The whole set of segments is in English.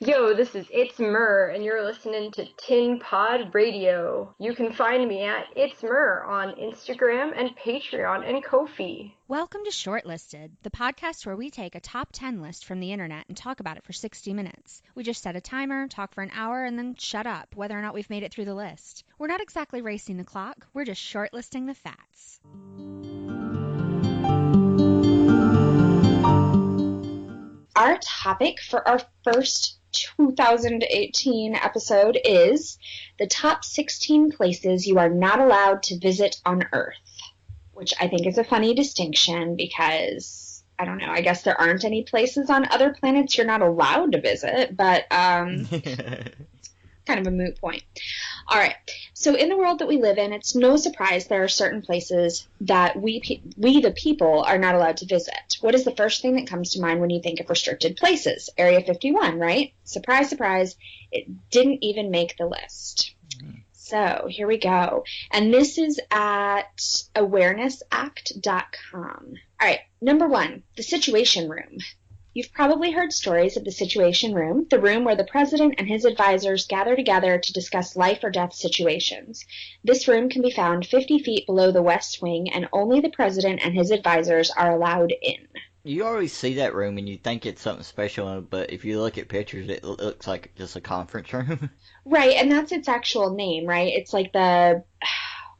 Yo, this is It's Myrrh, and you're listening to Tin Pod Radio. You can find me at It's Myrrh on Instagram and Patreon and Ko-fi. Welcome to Shortlisted, the podcast where we take a top 10 list from the internet and talk about it for 60 minutes. We just set a timer, talk for an hour, and then shut up, whether or not we've made it through the list. We're not exactly racing the clock, we're just shortlisting the facts. Our topic for our first 2018 episode is the top 16 places you are not allowed to visit on Earth, which I think is a funny distinction because, I don't know, I guess there aren't any places on other planets you're not allowed to visit, but kind of a moot point. All right. So in the world that we live in, it's no surprise there are certain places that we the people are not allowed to visit. What is the first thing that comes to mind when you think of restricted places? Area 51, right? Surprise, surprise. It didn't even make the list. So here we go. And this is at awarenessact.com. All right. Number 1, the Situation Room. You've probably heard stories of the Situation Room, the room where the president and his advisors gather together to discuss life or death situations. This room can be found 50 feet below the West Wing, and only the president and his advisors are allowed in. You always see that room and you think it's something special, but if you look at pictures, it looks like just a conference room. Right, and that's its actual name, right? It's like the...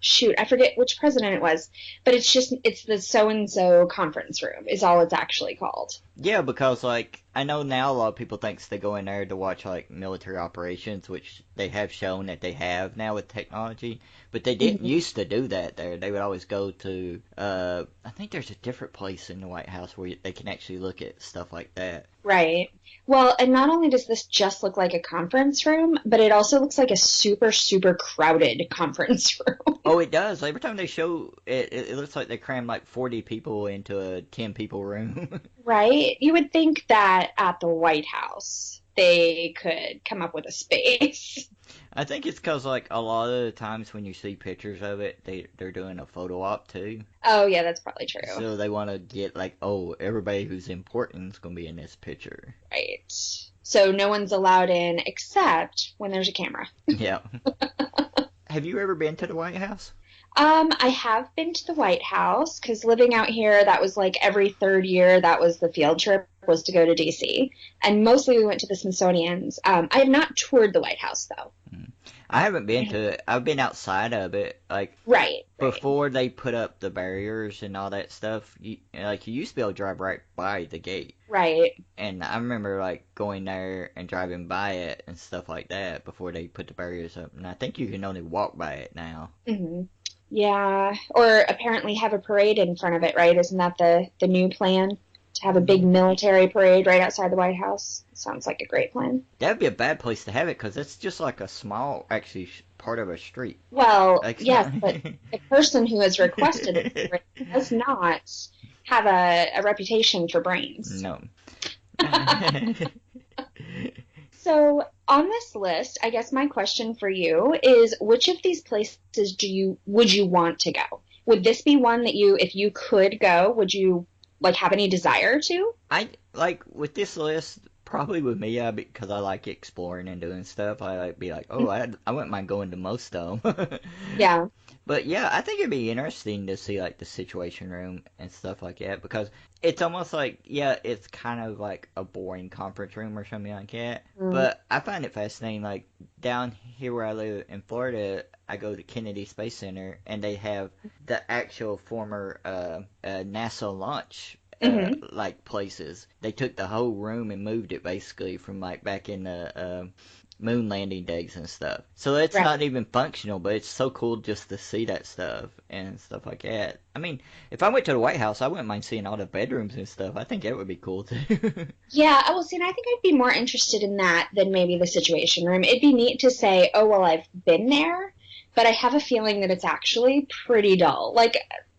Shoot, I forget which president it was, but it's the so-and-so conference room is all it's actually called. Yeah, because, I know now a lot of people think they go in there to watch, military operations, which they have shown that they have now with technology, but they didn't used to do that there. They would always go to, I think there's a different place in the White House where they can actually look at stuff like that. Right. Well, and not only does this just look like a conference room, but it also looks like a super, super crowded conference room. Oh, it does. Every time they show it, it looks like they crammed 40 people into a 10-people room. Right? You would think that at the White House they could come up with a space. I think it's because, a lot of the times when you see pictures of it, they're doing a photo op, too. Oh, yeah, that's probably true. So they want to get, everybody who's important is going to be in this picture. Right. So no one's allowed in except when there's a camera. Yeah. Have you ever been to the White House? I have been to the White House because living out here, that was every third year, that was the field trip, was to go to D.C. And mostly we went to the Smithsonian's. I have not toured the White House, though. I haven't been to it. I've been outside of it. Right. Before they put up the barriers and all that stuff, you used to be able to drive right by the gate. Right. And I remember, going there and driving by it and stuff like that before they put the barriers up. And I think you can only walk by it now. Mm-hmm. Yeah, or apparently have a parade in front of it, right? Isn't that the new plan? To have a big military parade right outside the White House? Sounds like a great plan. That'd be a bad place to have it because it's just a small, actually, part of a street. Well, yes, but the person who has requested it does not have a reputation for brains. No. So on this list, I guess my question for you is, which of these places would you want to go? Would this be one that if you could go, would you have any desire to? I with this list, probably with me, because I like exploring and doing stuff. I be I wouldn't mind going to most of them. Yeah. But yeah, I think it'd be interesting to see the Situation Room and stuff like that because it's almost it's kind of like a boring conference room or something like that. But I find it fascinating. Down here where I live in Florida, I go to Kennedy Space Center and they have the actual former NASA launch places. They took the whole room and moved it basically from back in the moon landing days and stuff. So it's not even functional, but it's so cool just to see that stuff and stuff like that. I mean, if I went to the White House, I wouldn't mind seeing all the bedrooms and stuff. I think that would be cool too. Yeah, well, see, and I think I'd be more interested in that than maybe the Situation Room. It'd be neat to say, oh, well, I've been there, but I have a feeling that it's actually pretty dull.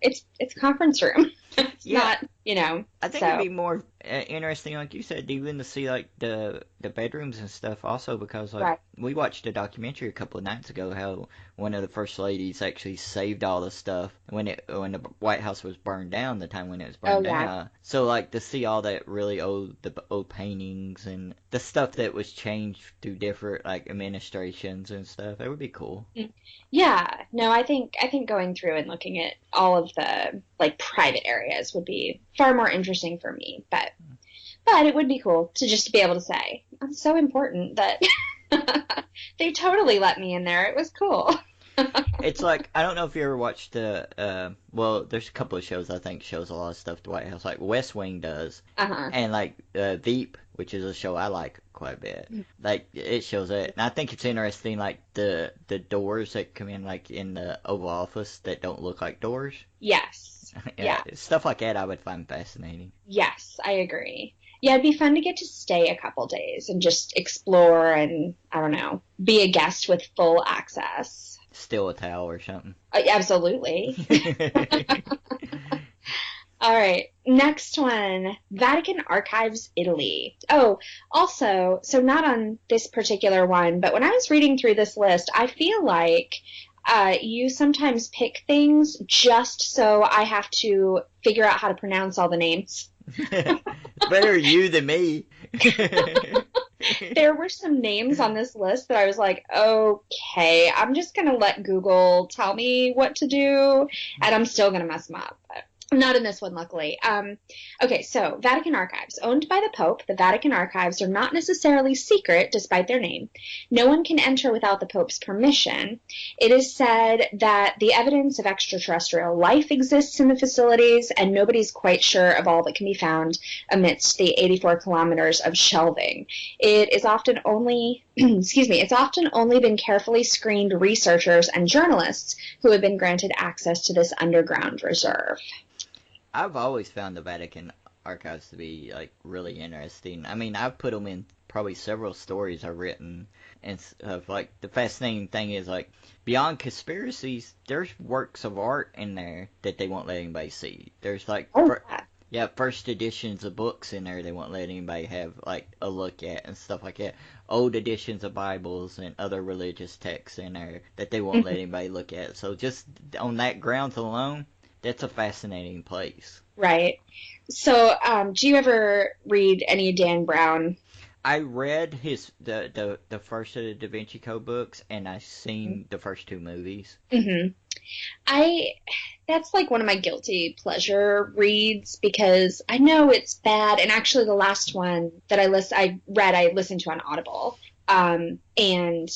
It's a conference room. It's not I think it'd be more interesting, like you said, even to see like the bedrooms and stuff. Also, because like Right. we watched a documentary a couple of nights ago how one of the first ladies actually saved all the stuff when the White House was burned down, the time when it was Oh, burned yeah. down. So like to see all that really old paintings and the stuff that was changed through different like administrations and stuff, it would be cool. Yeah, no, I think going through and looking at all of the like private areas would be far more interesting for me. But it would be cool to just be able to say, I'm so important that they totally let me in there. It was cool. It's like I don't know if you ever watched well, there's a couple of shows I think shows a lot of stuff the White House, like West Wing does, Uh-huh. and like Veep, which is a show I like quite a bit. Like it shows it, and I think it's interesting, like the doors that come in like in the Oval Office that don't look like doors. Yes. Yeah, Yeah. stuff like that I would find fascinating. Yes, I agree. Yeah, it'd be fun to get to stay a couple days and just explore and, I don't know, be a guest with full access. Steal a towel or something. Absolutely. All right, next one, Vatican Archives, Italy. Oh, also, so not on this particular one, but when I was reading through this list, I feel like you sometimes pick things just so I have to figure out how to pronounce all the names. Better you than me. There were some names on this list that I was like, okay, I'm just going to let Google tell me what to do, and I'm still going to mess them up. But not in this one, luckily. Okay, so Vatican Archives. Owned by the Pope, the Vatican Archives are not necessarily secret, despite their name. No one can enter without the Pope's permission. It is said that the evidence of extraterrestrial life exists in the facilities, and nobody's quite sure of all that can be found amidst the 84 kilometers of shelving. It is often only, it's often only been carefully screened researchers and journalists who have been granted access to this underground reserve. I've always found the Vatican archives to be like really interesting. I mean, I've put them in probably several stories I've written and stuff. Like the fascinating thing is like beyond conspiracies, there's works of art in there that they won't let anybody see. There's like first editions of books in there they won't let anybody have like a look at and stuff like that. Old editions of Bibles and other religious texts in there that they won't let anybody look at. So just on that grounds alone, that's a fascinating place. Right. So, do you ever read any Dan Brown? I read the first of the Da Vinci Code books, and I've seen the first two movies. Mm-hmm. That's like one of my guilty pleasure reads because I know it's bad. And actually, the last one that I listened to on Audible. And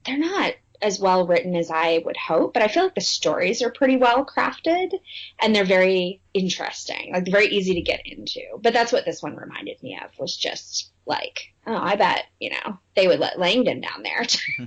they're not as well written as I would hope, but I feel like the stories are pretty well crafted and they're very interesting, like very easy to get into. But that's what this one reminded me of, was just like, oh, I bet, they would let Langdon down there to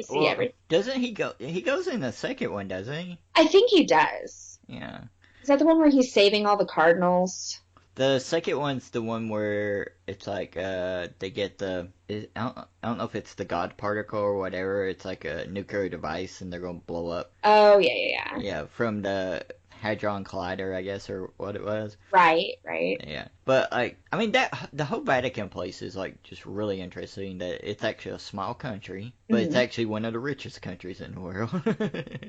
see everything. Doesn't he go? He goes in the second one, doesn't he? I think he does. Yeah. Is that the one where he's saving all the cardinals? The second one's the one where it's like they get I don't know if it's the God particle or whatever. It's like a nuclear device and they're gonna blow up. Oh yeah. Yeah, from the Hadron Collider, I guess, or what it was. Right. Yeah, but like I mean the whole Vatican place is like just really interesting. That it's actually a small country, but it's actually one of the richest countries in the world.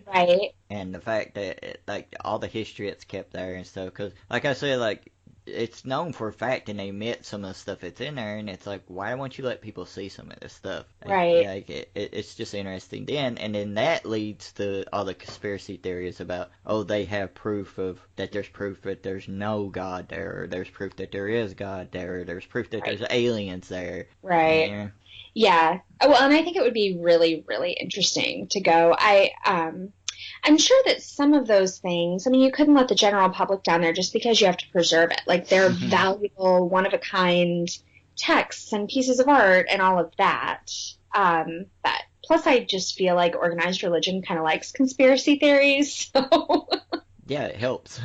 Right. And the fact that like all the history it's kept there and stuff, because like I said, like it's known for a fact, and they admit some of the stuff that's in there, and it's like, why won't you let people see some of this stuff? Right. Like it's just interesting. And then that leads to all the conspiracy theories about, oh, they have proof of that. There's proof that there's no God there, or there's proof that there is God there, or there's proof that there's aliens there. Right. Yeah. Well, and I think it would be really, really interesting to go. I'm sure that some of those things, I mean, you couldn't let the general public down there just because you have to preserve it. Like, they're valuable, one-of-a-kind texts and pieces of art and all of that. But plus, I just feel like organized religion kind of likes conspiracy theories. So. Yeah, it helps.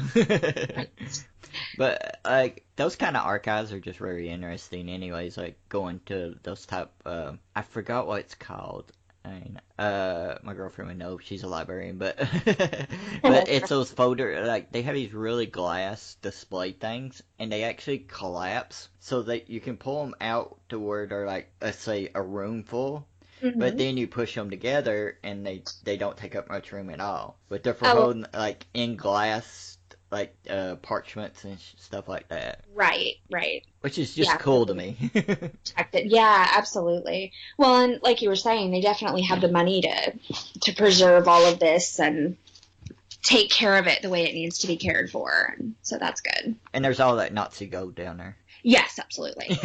But, like, those kind of archives are just very interesting anyways, like, going to those type, I forgot what it's called. I mean, my girlfriend would know, she's a librarian, but but it's those folder, like, they have these really glass display things, and they actually collapse so that you can pull them out to where they're like, let's say, a room full, but then you push them together, and they don't take up much room at all. But they're for holding, like, in glass, like, parchments and stuff like that. Right. Which is just cool to me. Protected. Yeah, absolutely. Well, and like you were saying, they definitely have the money to preserve all of this and take care of it the way it needs to be cared for. So that's good. And there's all that Nazi gold down there. Yes, absolutely.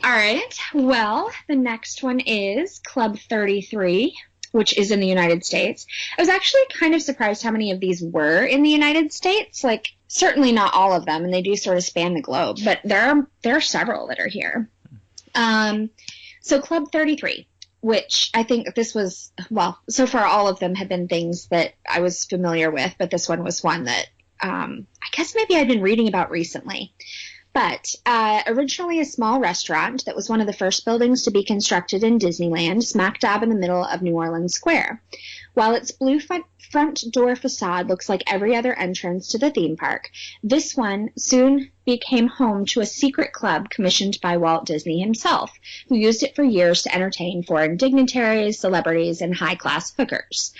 All right. Well, the next one is Club 33, which is in the United States. I was actually kind of surprised how many of these were in the United States. Like, certainly not all of them, and they do sort of span the globe, but there are several that are here. So Club 33, which I think this was, well, so far all of them have been things that I was familiar with, but this one was one that I guess maybe I'd been reading about recently. But originally a small restaurant that was one of the first buildings to be constructed in Disneyland, smack dab in the middle of New Orleans Square. While its blue front door facade looks like every other entrance to the theme park, this one soon became home to a secret club commissioned by Walt Disney himself, who used it for years to entertain foreign dignitaries, celebrities, and high-class hookers.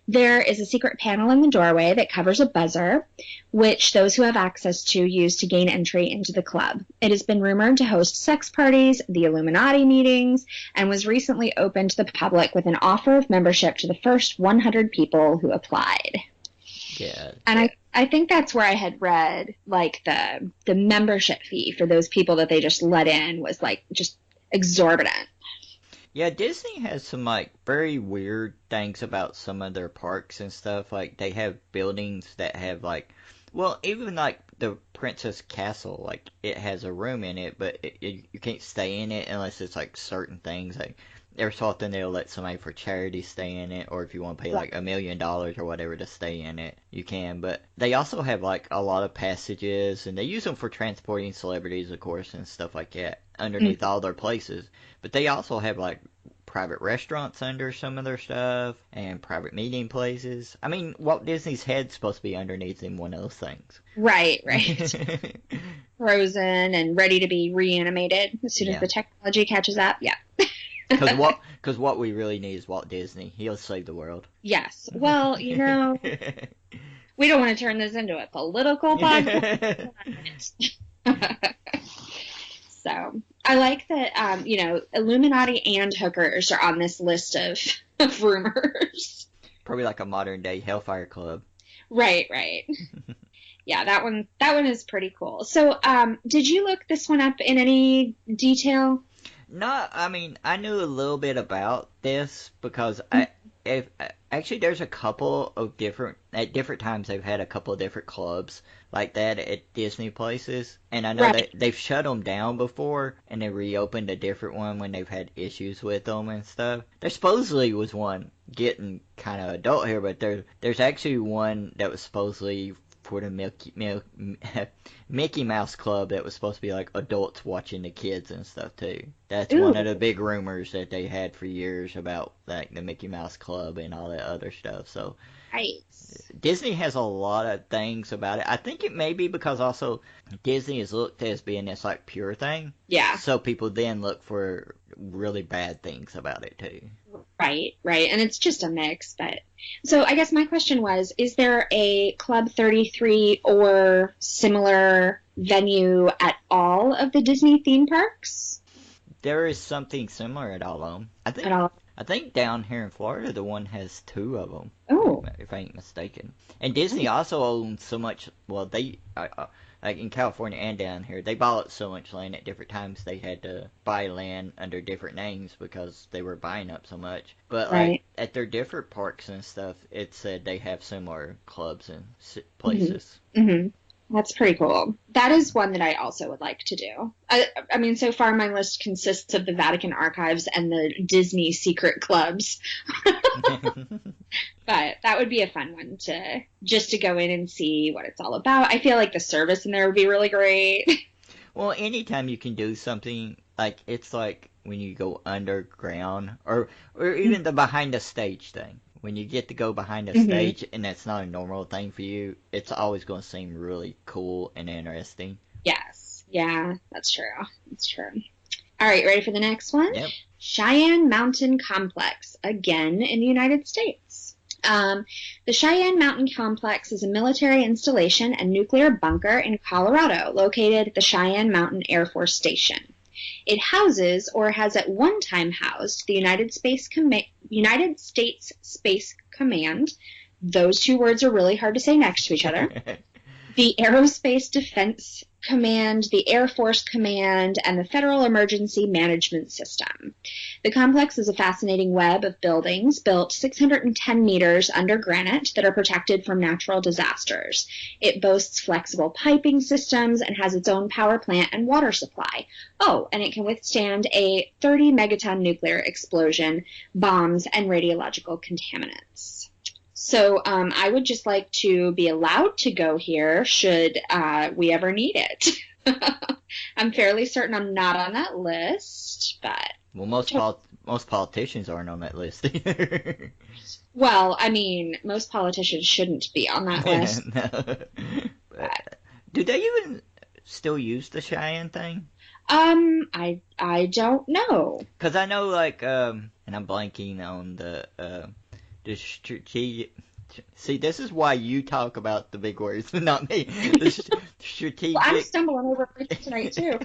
There is a secret panel in the doorway that covers a buzzer, which those who have access to use to gain entry into the club. It has been rumored to host sex parties, the Illuminati meetings, and was recently opened to the public with an offer of membership to the first 100 people who applied. Yeah. And I think that's where I had read, like, the membership fee for those people that they just let in was, like, just exorbitant. Yeah, Disney has some, like, very weird things about some of their parks and stuff. Like, they have buildings that have, like, well, even, like, the Princess Castle, like, it has a room in it, but you can't stay in it unless it's, like, certain things. Like, every so often they'll let somebody for charity stay in it, or if you want to pay, like, $1 million or whatever to stay in it, you can. But they also have, like, a lot of passages, and they use them for transporting celebrities, of course, and stuff like that underneath all their places. But they also have, like, private restaurants under some of their stuff, and private meeting places. I mean, Walt Disney's head's supposed to be underneath in one of those things. Right. Frozen and ready to be reanimated as soon as the technology catches up. Yeah. Because what we really need is Walt Disney. He'll save the world. Yes. Well, you know, we don't want to turn this into a political podcast. So I like that, you know, Illuminati and hookers are on this list of rumors. Probably like a modern day Hellfire Club. Right. Yeah, that one is pretty cool. So, did you look this one up in any detail? No, I mean, I knew a little bit about this because actually there's a couple of at different times they've had a couple of different clubs like that at Disney places, and I know that they've shut them down before and they reopened a different one when they've had issues with them and stuff. There supposedly was one getting kind of adult here, but there's actually one that was supposedly for the Mickey Mouse Club that was supposed to be like adults watching the kids and stuff too. That's one of the big rumors that they had for years about like the Mickey Mouse Club and all that other stuff. So Disney has a lot of things about it. I think it may be because also Disney is looked as being this like pure thing. Yeah. So people then look for really bad things about it too. Right. And it's just a mix. But so I guess my question was, is there a Club 33 or similar venue at all of the Disney theme parks? There is something similar at all of them. I think down here in Florida, the one has 2 of them. Oh. If I ain't mistaken. And Disney also owns so much, well, they, like in California and down here, they bought so much land at different times they had to buy land under different names because they were buying up so much. But like at their different parks and stuff, it said they have similar clubs and places. Mm-hmm. That's pretty cool. That is one that I also would like to do. I mean, so far my list consists of the Vatican Archives and the Disney secret clubs. But that would be a fun one to go in and see what it's all about. I feel like the service in there would be really great. Well, anytime you can do something, like, it's like when you go underground, or even the behind the stage thing. When you get to go behind the stage and that's not a normal thing for you, it's always going to seem really cool and interesting. Yes. Yeah, that's true. That's true. All right, ready for the next one? Yep. Cheyenne Mountain Complex, again in the United States. The Cheyenne Mountain Complex is a military installation and nuclear bunker in Colorado located at the Cheyenne Mountain Air Force Station. It houses, or has at one time housed, the United States Space Command. Those two words are really hard to say next to each other. The Aerospace Defense Command, the Air Force Command, and the Federal Emergency Management System. The complex is a fascinating web of buildings built 610 meters under granite that are protected from natural disasters. It boasts flexible piping systems and has its own power plant and water supply. Oh, and it can withstand a 30 megaton nuclear explosion, bombs, and radiological contaminants. So I would just like to be allowed to go here should we ever need it. I'm fairly certain I'm not on that list, but... Well, most politicians aren't on that list either. Well, I mean, most politicians shouldn't be on that list. No. Do they even still use the Cheyenne thing? I don't know. Because I know, like, and I'm blanking on the strategic... See, this is why you talk about the big words, not me. The strategic... Well, I'm stumbling over words tonight, too.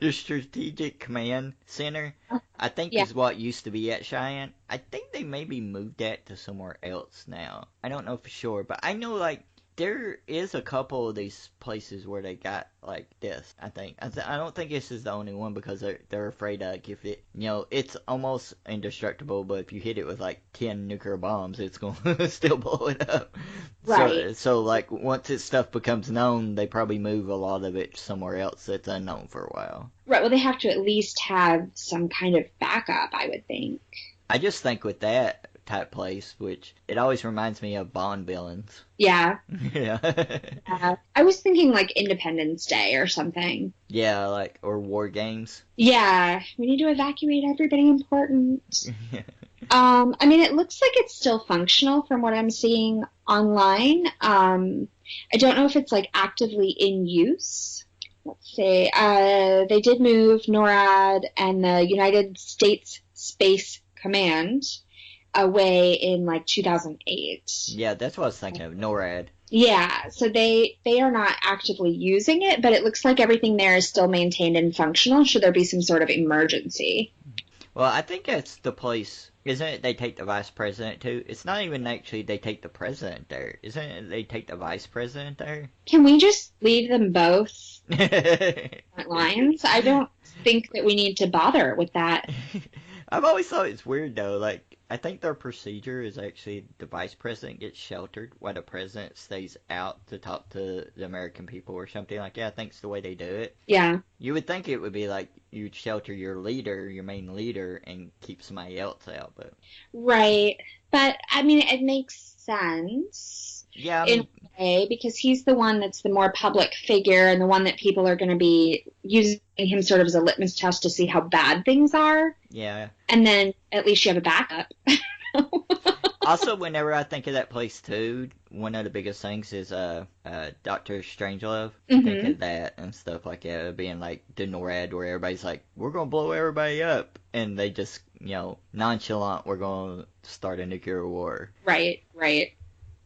The Strategic Command Center, I think, is what used to be at Cheyenne. I think they maybe moved that to somewhere else now. I don't know for sure, but I know, like, there is a couple of these places where they got like this, I think. I don't think this is the only one because they're afraid like if it, it's almost indestructible, but if you hit it with like 10 nuclear bombs, it's going to still blow it up. Right. So like once this stuff becomes known, they probably move a lot of it somewhere else that's unknown for a while. Right, well, they have to at least have some kind of backup, I would think. I just think with that type place, which it always reminds me of Bond villains. Yeah. Yeah. I was thinking like Independence Day or something. Yeah, like, or war games. Yeah, we need to evacuate everybody important. Yeah. I mean, it looks like it's still functional from what I'm seeing online. I don't know if it's like actively in use. Let's see. They did move NORAD and the United States Space Command away in like 2008. Yeah, that's what I was thinking of, NORAD. Yeah, so they are not actively using it, but it looks like everything there is still maintained and functional should there be some sort of emergency. Well, I think that's the place, isn't it? They take the vice president to. It's not even actually they take the president there. Isn't it they take the vice president there? Can we just leave them both front lines? I don't think that we need to bother with that. I've always thought it's weird though, like, I think their procedure is actually the vice president gets sheltered while the president stays out to talk to the American people or something like that. I think it's the way they do it. Yeah. You would think it would be like you'd shelter your leader, your main leader, and keep somebody else out, but... Right. But, I mean, it makes sense. Yeah, in a way, because he's the one that's the more public figure and the one that people are going to be using him sort of as a litmus test to see how bad things are. Yeah. And then at least you have a backup. Also, whenever I think of that place too, one of the biggest things is Dr. Strangelove. Mm-hmm. Think of that and stuff like that, being like the NORAD where everybody's like, we're going to blow everybody up. And they just, nonchalant, we're going to start a nuclear war. Right, right.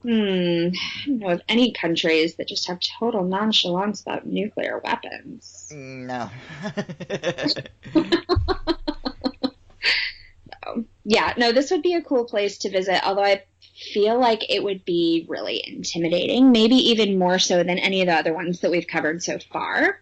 I don't know of any countries that just have total nonchalance about nuclear weapons. No. Yeah, no, this would be a cool place to visit, although I feel like it would be really intimidating, maybe even more so than any of the other ones that we've covered so far.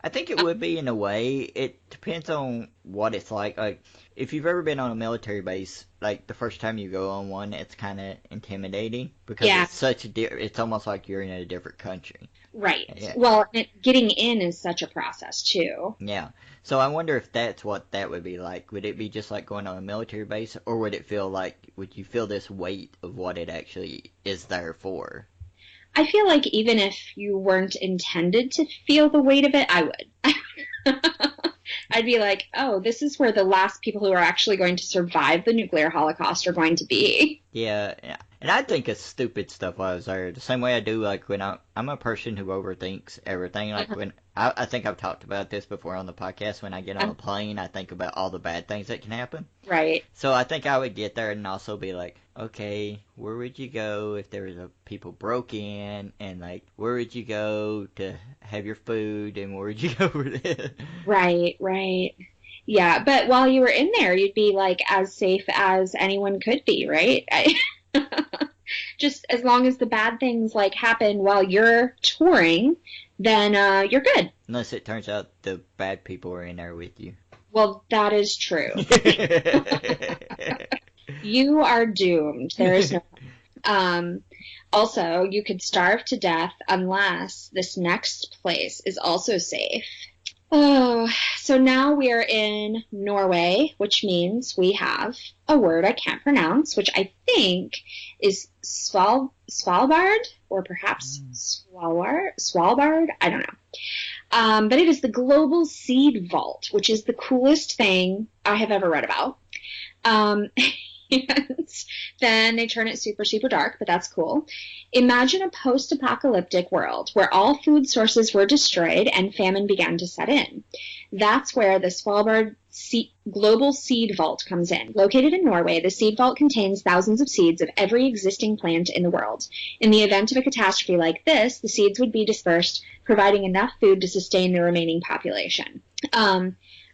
I think it would be in a way. It depends on what it's like. Like, if you've ever been on a military base, like the first time you go on one, it's kind of intimidating because it's such it's almost like you're in a different country. Right. Yeah. Well, getting in is such a process too. Yeah. So I wonder if that's what that would be like. Would it be just like going on a military base, or would you feel this weight of what it actually is there for? I feel like even if you weren't intended to feel the weight of it, I would. I I'd be like, oh, this is where the last people who are actually going to survive the nuclear holocaust are going to be. Yeah, yeah. And I think of stupid stuff while I was there. The same way I do, like, when I'm a person who overthinks everything. Like, when I think I've talked about this before on the podcast. When I get on a plane, I think about all the bad things that can happen. Right. So I think I would get there and also be like, okay, where would you go if there was people broke in? And, like, where would you go to have your food? And where would you go for this? Right, right. Yeah, but while you were in there, you'd be like as safe as anyone could be, right? Just as long as the bad things like happen while you're touring, then you're good. Unless it turns out the bad people are in there with you. Well, that is true. You are doomed. There is no. Also, you could starve to death unless this next place is also safe. Oh, so now we are in Norway, which means we have a word I can't pronounce, which I think is Svalbard, or perhaps Svalbard. I don't know. But it is the Global Seed Vault, which is the coolest thing I have ever read about. And then they turn it super, super dark, but that's cool. Imagine a post-apocalyptic world where all food sources were destroyed and famine began to set in. That's where the Svalbard Global Seed Vault comes in. Located in Norway, the Seed Vault contains thousands of seeds of every existing plant in the world. In the event of a catastrophe like this, the seeds would be dispersed, providing enough food to sustain the remaining population.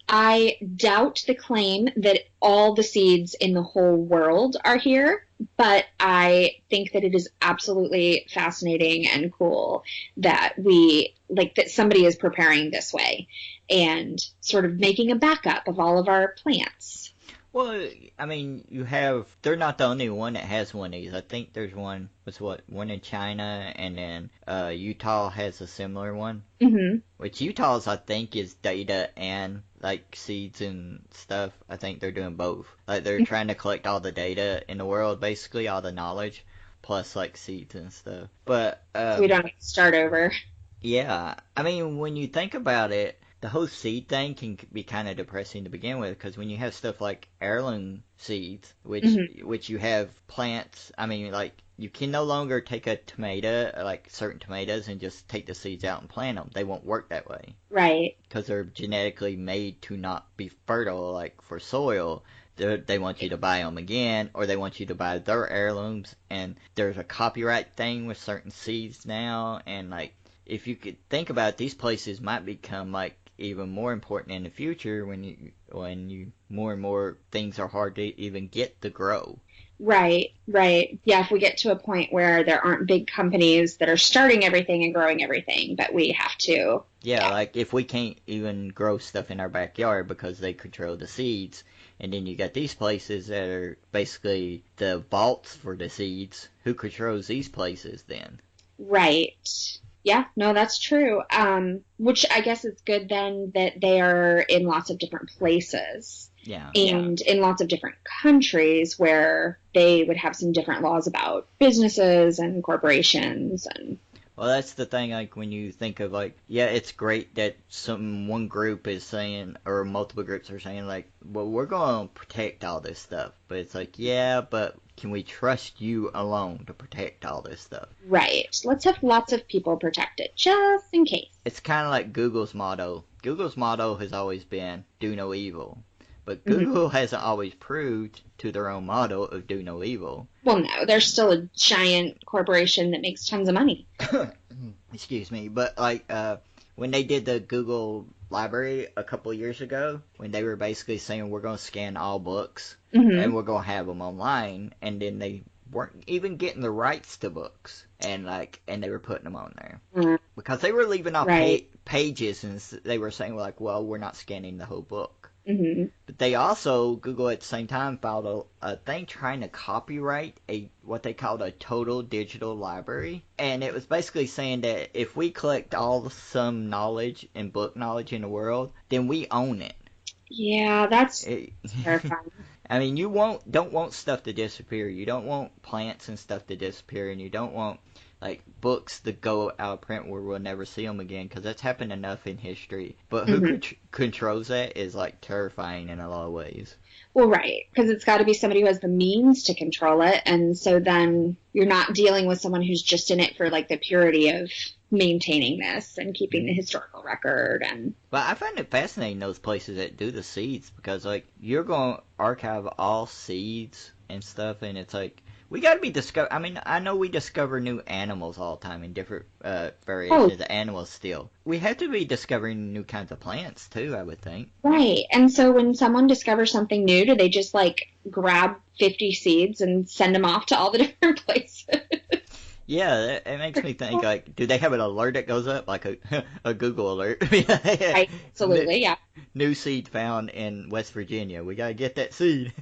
I doubt the claim that all the seeds in the whole world are here, but I think that it is absolutely fascinating and cool that that somebody is preparing this way and sort of making a backup of all of our plants. Well, I mean, they're not the only one that has one of these. I think there's one in China, and then Utah has a similar one. Mm-hmm. Which Utah's, I think, is data and, like, seeds and stuff. I think they're doing both. Like, they're trying to collect all the data in the world, basically, all the knowledge, plus, like, seeds and stuff. But, we don't have to start over. Yeah. I mean, when you think about it, the whole seed thing can be kind of depressing to begin with, because when you have stuff like heirloom seeds, which you have plants, I mean, like, you can no longer take a tomato, like certain tomatoes, and just take the seeds out and plant them. They won't work that way. Right. Because they're genetically made to not be fertile, like, for soil. They want you to buy them again, or they want you to buy their heirlooms, and there's a copyright thing with certain seeds now, and, like, if you could think about it, these places might become, like, even more important in the future when you more and more things are hard to even get to grow. Right. Yeah, if we get to a point where there aren't big companies that are starting everything and growing everything, but we have to. Yeah, like if we can't even grow stuff in our backyard because they control the seeds, and then you got these places that are basically the vaults for the seeds. Who controls these places then? Right. Yeah, no, that's true. Which I guess it's good then that they are in lots of different places. Yeah. And in lots of different countries where they would have some different laws about businesses and corporations and. Well, that's the thing, like, when you think of, like, yeah, it's great that one group is saying, or multiple groups are saying, like, well, we're going to protect all this stuff. But it's like, yeah, but can we trust you alone to protect all this stuff? Right. Let's have lots of people protect it, just in case. It's kind of like Google's motto. Google's motto has always been, do no evil. But Google hasn't always proved to their own motto of do no evil. Well, no, they're still a giant corporation that makes tons of money. Excuse me, but like when they did the Google library a couple of years ago, when they were basically saying we're going to scan all books and we're going to have them online, and then they weren't even getting the rights to books, and they were putting them on there because they were leaving off pages, and they were saying like, well, we're not scanning the whole book. Mm-hmm. But they also, Google at the same time, filed a thing trying to copyright what they called a total digital library. And it was basically saying that if we collect some knowledge and book knowledge in the world, then we own it. Yeah, that's terrifying. I mean, you don't want stuff to disappear. You don't want plants and stuff to disappear, and you don't want, like books that go out of print where we'll never see them again, because that's happened enough in history. But who controls that is like terrifying in a lot of ways. Well, right, because it's got to be somebody who has the means to control it, and so then you're not dealing with someone who's just in it for like the purity of maintaining this and keeping the historical record. And but I find it fascinating, those places that do the seeds, because like you're going to archive all seeds and stuff, and it's like we got to be I mean, I know we discover new animals all the time in different variations of animals still. We have to be discovering new kinds of plants too, I would think. Right. And so when someone discovers something new, do they just like grab 50 seeds and send them off to all the different places? Yeah, it makes me think, like, do they have an alert that goes up, like a Google alert? Right, absolutely, yeah. New seed found in West Virginia. We gotta get that seed.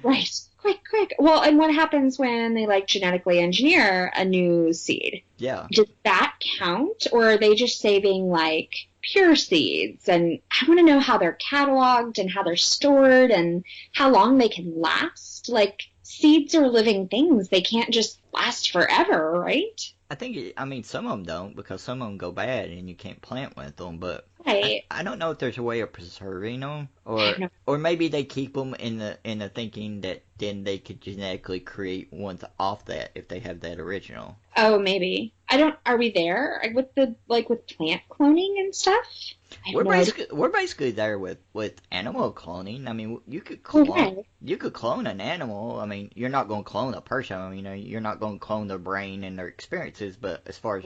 Right. Quick. Well, and what happens when they, like, genetically engineer a new seed? Yeah. Does that count, or are they just saving, like, pure seeds? And I want to know how they're cataloged and how they're stored and how long they can last. Like, seeds are living things. They can't just last forever, right? I mean, some of them don't, because some of them go bad and you can't plant with them, but right. I don't know if there's a way of preserving them, or maybe they keep them in the thinking that then they could genetically create ones off that if they have that original. Oh, maybe. Are we there with plant cloning and stuff? We're basically there with animal cloning. I mean, you could clone an animal. I mean, you're not going to clone a person. I mean, you're not going to clone their brain and their experiences. But as far as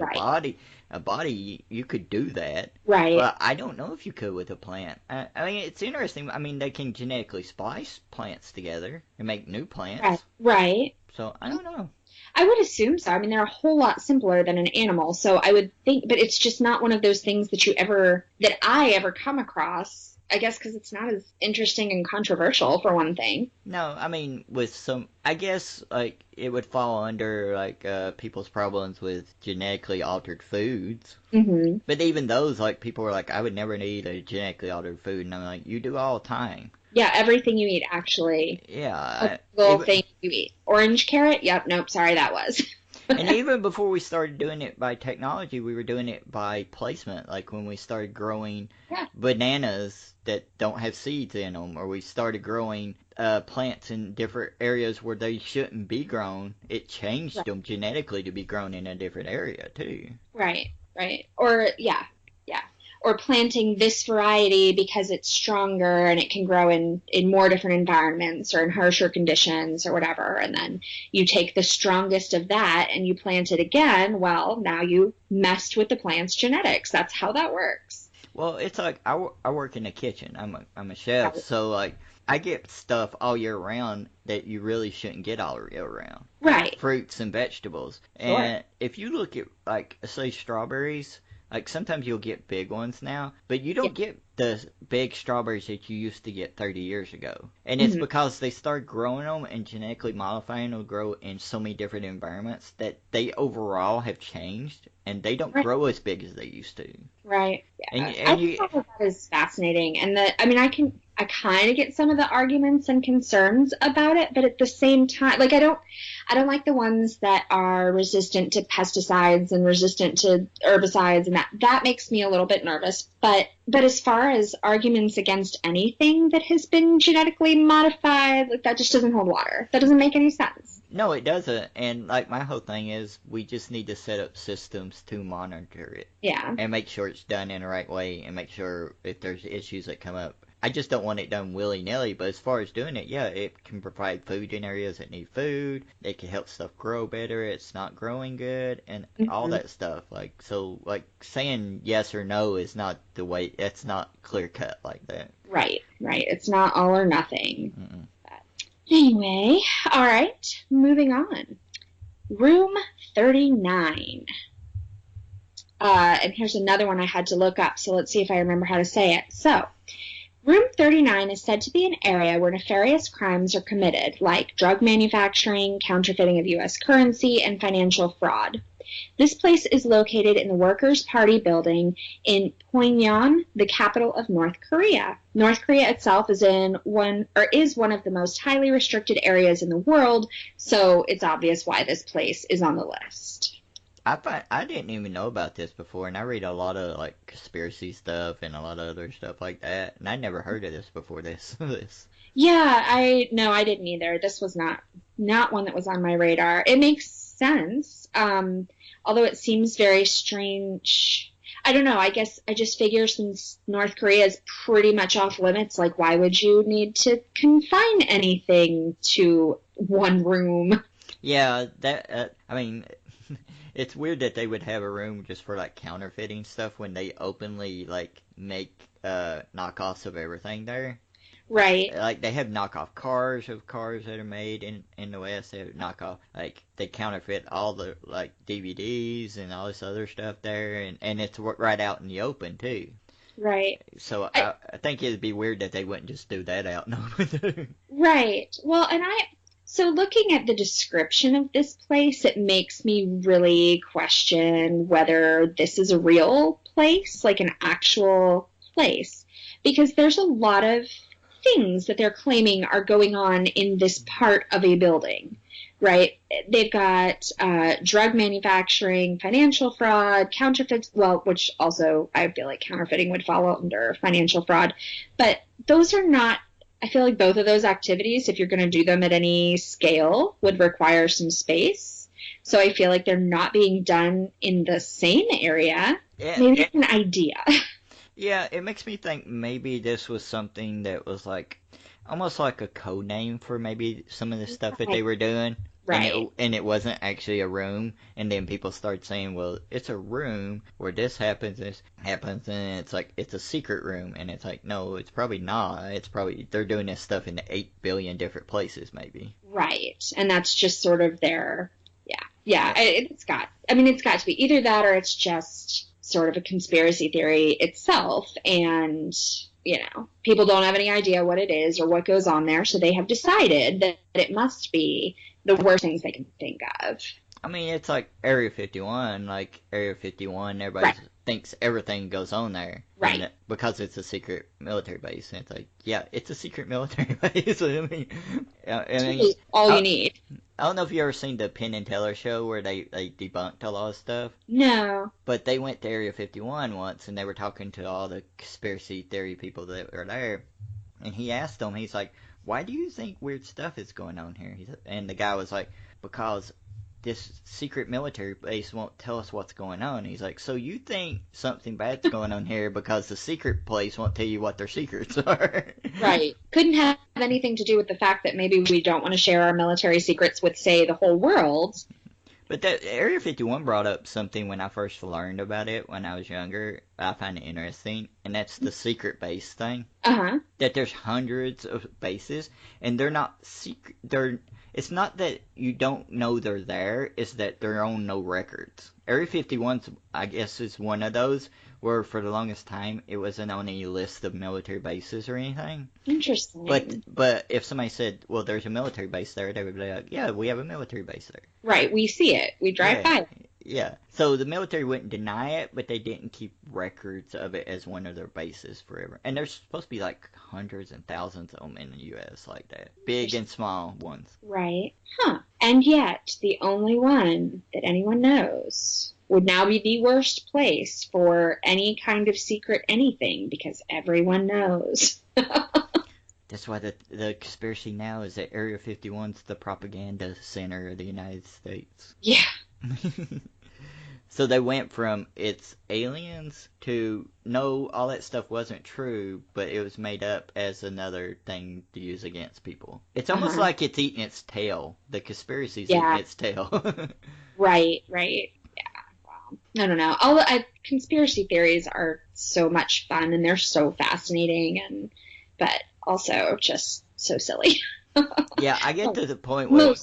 a body, you could do that. Right. But I don't know if you could with a plant. I mean, it's interesting. I mean, they can genetically splice plants together and make new plants. Right. So I don't know. I would assume so. I mean, they're a whole lot simpler than an animal, so I would think, but it's just not one of those things that I ever come across, I guess because it's not as interesting and controversial, for one thing. No, I mean, I guess, like, it would fall under, like, people's problems with genetically altered foods. Mm-hmm. But even those, like, people were like, I would never eat a genetically altered food, and I'm like, you do all the time. Yeah, everything you eat, actually. Yeah. Thing you eat. Orange carrot? Yep, nope, sorry, that was. And even before we started doing it by technology, we were doing it by placement. Like when we started growing bananas that don't have seeds in them, or we started growing plants in different areas where they shouldn't be grown, it changed them genetically to be grown in a different area, too. Right. Or, yeah. Or planting this variety because it's stronger and it can grow in more different environments or in harsher conditions or whatever. And then you take the strongest of that and you plant it again. Well, now you messed with the plant's genetics. That's how that works. Well, it's like I work in the kitchen. I'm a chef, so like I get stuff all year round that you really shouldn't get all year round. Right. Fruits and vegetables. Sure. And if you look at, like, say strawberries, like, sometimes you'll get big ones now, but you don't get the big strawberries that you used to get 30 years ago. And it's because they start growing them and genetically modifying them to grow in so many different environments that they overall have changed, and they don't grow as big as they used to. Right. Yeah. And I think that is fascinating. And I kind of get some of the arguments and concerns about it, but at the same time, like I don't like the ones that are resistant to pesticides and resistant to herbicides, and that makes me a little bit nervous. But as far as arguments against anything that has been genetically modified, like that just doesn't hold water. That doesn't make any sense. No, it doesn't. And like my whole thing is we just need to set up systems to monitor it. Yeah. And make sure it's done in the right way, and make sure if there's issues that come up. I just don't want it done willy-nilly, but as far as doing it, yeah, it can provide food in areas that need food. It can help stuff grow better. It's not growing good, and all that stuff. Like, so, like, saying yes or no is not the way, it's not clear-cut like that. Right. It's not all or nothing. Anyway, all right, moving on. Room 39. And here's another one I had to look up, so let's see if I remember how to say it. So, Room 39 is said to be an area where nefarious crimes are committed, like drug manufacturing, counterfeiting of U.S. currency, and financial fraud. This place is located in the Workers' Party building in Pyongyang, the capital of North Korea. North Korea itself is one of the most highly restricted areas in the world, so it's obvious why this place is on the list. I didn't even know about this before, and I read a lot of like conspiracy stuff and a lot of other stuff like that, and I never heard of this before. This. Yeah, I didn't either. This was not one that was on my radar. It makes sense. Although it seems very strange. I don't know. I guess I just figure since North Korea is pretty much off limits, like why would you need to confine anything to one room? Yeah, that I mean, it's weird that they would have a room just for like counterfeiting stuff when they openly like make knockoffs of everything there. Right. Like they have knockoff cars of cars that are made in the West. They have knockoff like they counterfeit all the like DVDs and all this other stuff there, and it's right out in the open too. Right. So I think it'd be weird that they wouldn't just do that out in the open. Right. Well, so looking at the description of this place, it makes me really question whether this is a real place, like an actual place, because there's a lot of things that they're claiming are going on in this part of a building, right? They've got drug manufacturing, financial fraud, counterfeits, well, which also I feel like counterfeiting would fall under financial fraud, but those are not, I feel like both of those activities, if you're going to do them at any scale, would require some space. So I feel like they're not being done in the same area. Yeah, Maybe it's an idea. Yeah, it makes me think maybe this was something that was like almost like a code name for maybe some of the stuff that they were doing. Right. And it wasn't actually a room. And then people start saying, well, it's a room where this happens, and it's like, it's a secret room. And it's like, no, it's probably not. It's probably, they're doing this stuff in 8 billion different places, maybe. Right. And that's just sort of their, yeah. It's got to be either that or it's just sort of a conspiracy theory itself, and people don't have any idea what it is or what goes on there, so they have decided that it must be the worst things they can think of. I mean, it's like Area 51. Like Area 51, everybody thinks everything goes on there, right? Because it's a secret military base, and it's like, yeah, it's a secret military base. I mean, all you need. I don't know if you ever seen the Penn and Teller show where they debunked a lot of stuff. No. But they went to Area 51 once, and they were talking to all the conspiracy theory people that were there, and he asked them, he's like, why do you think weird stuff is going on here? And the guy was like, because this secret military base won't tell us what's going on. He's like, so you think something bad's going on here because the secret place won't tell you what their secrets are? Right. Couldn't have anything to do with the fact that maybe we don't want to share our military secrets with, say, the whole world. But that Area 51 brought up something when I first learned about it when I was younger. I find it interesting, and that's the secret base thing. Uh-huh. That there's hundreds of bases, and they're not secret. It's not that you don't know they're there, it's that they're on no records. Area 51, I guess, is one of those where for the longest time it wasn't on any list of military bases or anything. Interesting. But if somebody said, well, there's a military base there, they would be like, yeah, we have a military base there. Right, we see it. We drive by it. Yeah. So the military wouldn't deny it, but they didn't keep records of it as one of their bases forever. And there's supposed to be like hundreds and thousands of them in the U.S. like that. Big and small ones. Right. Huh. And yet, the only one that anyone knows would now be the worst place for any kind of secret anything because everyone knows. That's why the conspiracy now is that Area 51's the propaganda center of the United States. Yeah. So they went from it's aliens to no, all that stuff wasn't true, but it was made up as another thing to use against people. It's almost like it's eating its tail. The conspiracy's eating its tail. Right. Yeah. Wow. I don't know. Conspiracy theories are so much fun and they're so fascinating, but also just so silly. Yeah, I get to the point where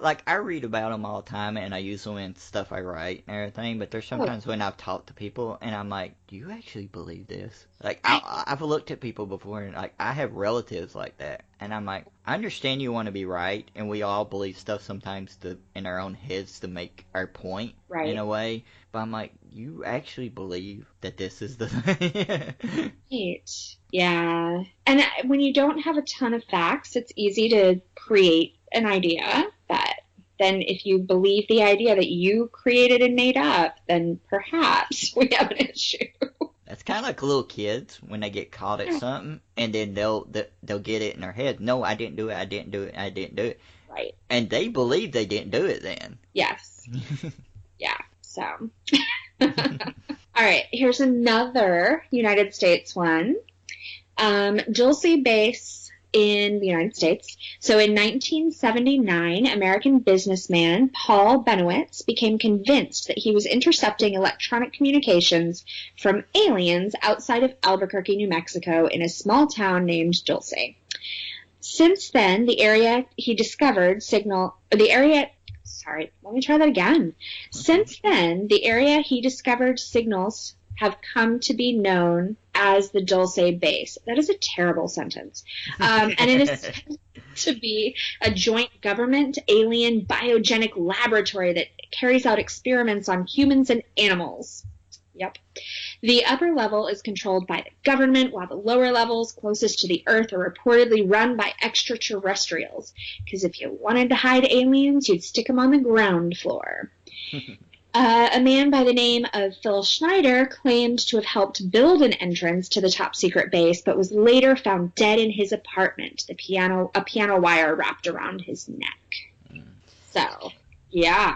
like, I read about them all the time, and I use them in stuff I write and everything, but there's sometimes when I've talked to people, and I'm like, do you actually believe this? Like, I've looked at people before, and, like, I have relatives like that, and I'm like, I understand you want to be right, and we all believe stuff sometimes in our own heads to make our point, in a way, but I'm like, you actually believe that this is the thing? Right. Yeah. And when you don't have a ton of facts, it's easy to create an idea, but then if you believe the idea that you created and made up, then perhaps we have an issue. That's kind of like little kids when they get caught at something, and then they'll get it in their head. No, I didn't do it. I didn't do it. I didn't do it. Right. And they believe they didn't do it then. Yes. Yeah. So. All right. Here's another United States one. Dulce Base in the United States. So in 1979, American businessman Paul Benowitz became convinced that he was intercepting electronic communications from aliens outside of Albuquerque, New Mexico, in a small town named Dulce. Since then, the area he discovered Since then, the area he discovered signals have come to be known as the Dulce Base. That is a terrible sentence. And it is said to be a joint government alien biogenic laboratory that carries out experiments on humans and animals. Yep. The upper level is controlled by the government, while the lower levels closest to the Earth are reportedly run by extraterrestrials. Because if you wanted to hide aliens, you'd stick them on the ground floor. A man by the name of Phil Schneider claimed to have helped build an entrance to the top-secret base, but was later found dead in his apartment, a piano wire wrapped around his neck. So, yeah.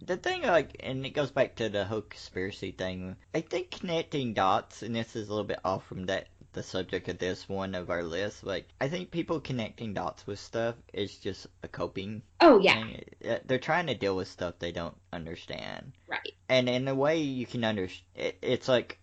The thing, like, and it goes back to the whole conspiracy thing, I think connecting dots, and this is a little bit off from the subject of this one of our list, like, I think people connecting dots with stuff is just a coping thing. They're trying to deal with stuff they don't understand. Right. And in a way you can understand, it's like,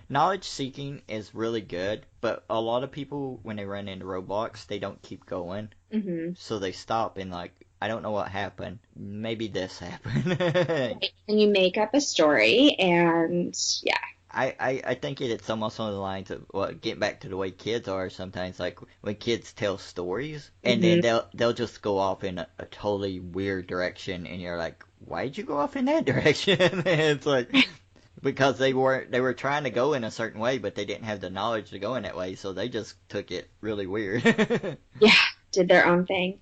knowledge seeking is really good, but a lot of people, when they run into roadblocks, they don't keep going. Mm-hmm. So they stop and, like, I don't know what happened. Maybe this happened. Right. And you make up a story, and yeah. I think it's almost on the lines of, well, getting back to the way kids are sometimes, like when kids tell stories, and then they'll just go off in a totally weird direction, and you're like, why'd you go off in that direction? And it's like, because they were trying to go in a certain way, but they didn't have the knowledge to go in that way, so they just took it really weird. Yeah, did their own thing.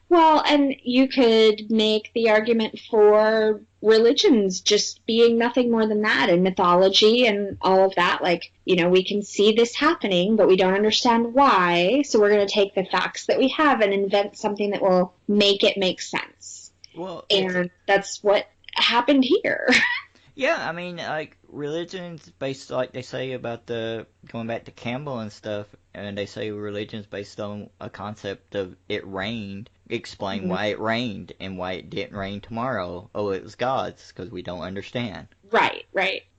Well, and you could make the argument for religions just being nothing more than that, and mythology and all of that. Like, you know, we can see this happening, but we don't understand why, so we're going to take the facts that we have and invent something that will make it make sense. Well, and that's what happened here. Yeah, I mean, like, religion's based, like they say about going back to Campbell and stuff, and they say religion's based on a concept of it rained. Explain why it rained and why it didn't rain tomorrow. Oh, it was God's, because we don't understand. Right,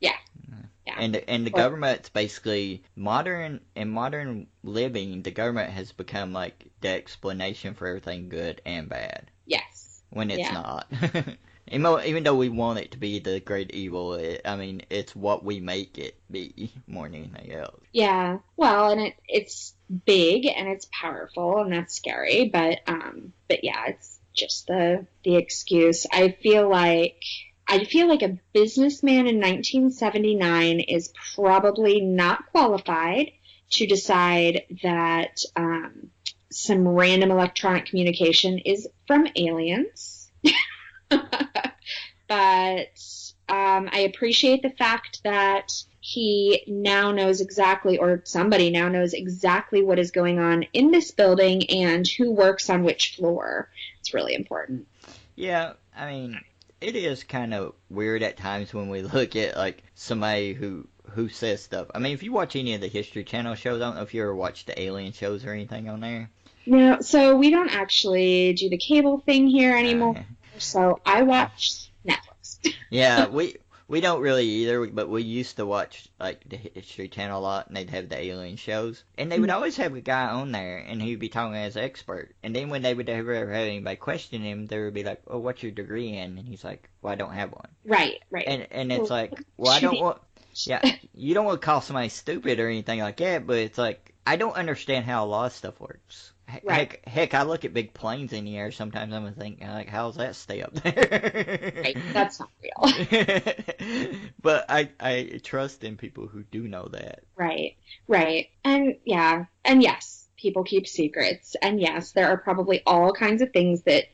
yeah. And the government's basically, modern living, the government has become, like, the explanation for everything good and bad. Yes. When it's not. Even though we want it to be the great evil, it's what we make it be more than anything else. Yeah, well, and it's big and it's powerful and that's scary, but yeah, it's just the excuse. I feel like a businessman in 1979 is probably not qualified to decide that some random electronic communication is from aliens. But I appreciate the fact that he now knows exactly, or somebody now knows exactly what is going on in this building and who works on which floor. It's really important. Yeah, I mean, it is kind of weird at times when we look at, like, somebody who says stuff. I mean, if you watch any of the History Channel shows, I don't know if you ever watched the alien shows or anything on there. No, so we don't actually do the cable thing here anymore. So I watch Netflix. Yeah, we don't really either, but we used to watch, like, the History Channel a lot, and they'd have the alien shows. And they would always have a guy on there, and he'd be talking as an expert. And then when they would ever have anybody question him, they would be like, oh, what's your degree in? And he's like, well, I don't have one. Right. And it's like, well, I don't want... Yeah, you don't want to call somebody stupid or anything like that, but it's like, I don't understand how a lot of stuff works. Right. Heck, I look at big planes in the air sometimes. I'm thinking, like, how's that stay up there? Right, that's not real. But I trust in people who do know that. Right. And yeah, and yes, people keep secrets. And yes, there are probably all kinds of things that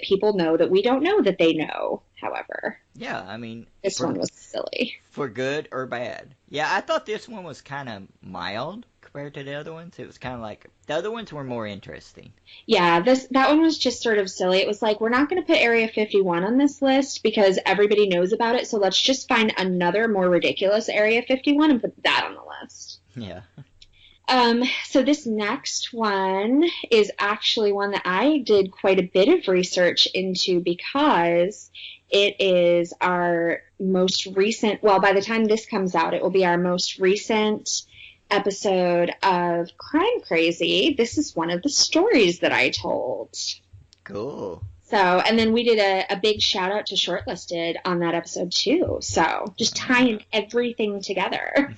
people know that we don't know that they know, however. Yeah, I mean, This one was silly. For good or bad. Yeah, I thought this one was kind of mild compared to the other ones. It was kind of like, the other ones were more interesting. Yeah, that one was just sort of silly. It was like, we're not going to put Area 51 on this list because everybody knows about it, so let's just find another more ridiculous Area 51 and put that on the list. Yeah. So this next one is actually one that I did quite a bit of research into because it is our most recent, well, by the time this comes out, it will be our most recent episode of Crime Crazy. This is one of the stories that I told. Cool. So, and then we did a big shout out to Shortlisted on that episode too. So just tying everything together.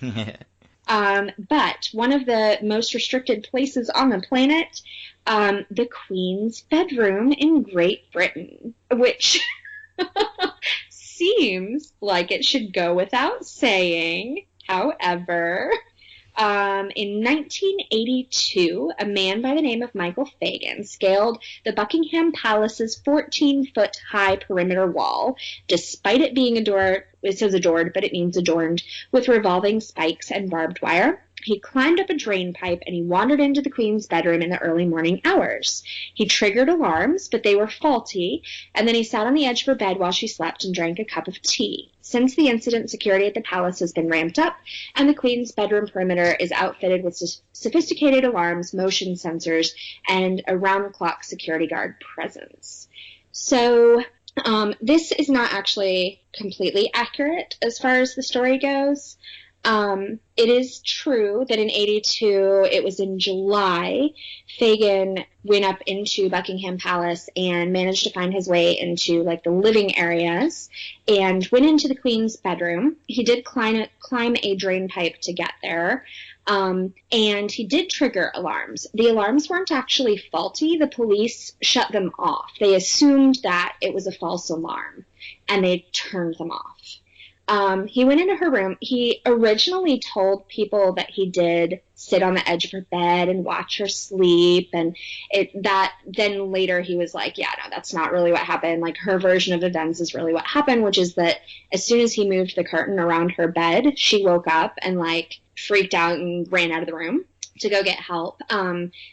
But one of the most restricted places on the planet, the Queen's bedroom in Great Britain, which seems like it should go without saying. However, in 1982, a man by the name of Michael Fagan scaled the Buckingham Palace's 14-foot high perimeter wall, despite it being adored, it says adored, but it means adorned, with revolving spikes and barbed wire. He climbed up a drain pipe and he wandered into the Queen's bedroom in the early morning hours. He triggered alarms, but they were faulty, and then he sat on the edge of her bed while she slept and drank a cup of tea. Since the incident, security at the palace has been ramped up, and the Queen's bedroom perimeter is outfitted with sophisticated alarms, motion sensors, and around-the-clock security guard presence. So this is not actually completely accurate as far as the story goes. It is true that in 82, it was in July, Fagan went up into Buckingham Palace and managed to find his way into like the living areas and went into the Queen's bedroom. He did climb a drain pipe to get there. And he did trigger alarms. The alarms weren't actually faulty. The police shut them off. They assumed that it was a false alarm, and they turned them off. He went into her room. He originally told people that he did sit on the edge of her bed and watch her sleep, and then later he was like, yeah, no, that's not really what happened. Like, her version of events is really what happened, which is that as soon as he moved the curtain around her bed, she woke up and like freaked out and ran out of the room to go get help.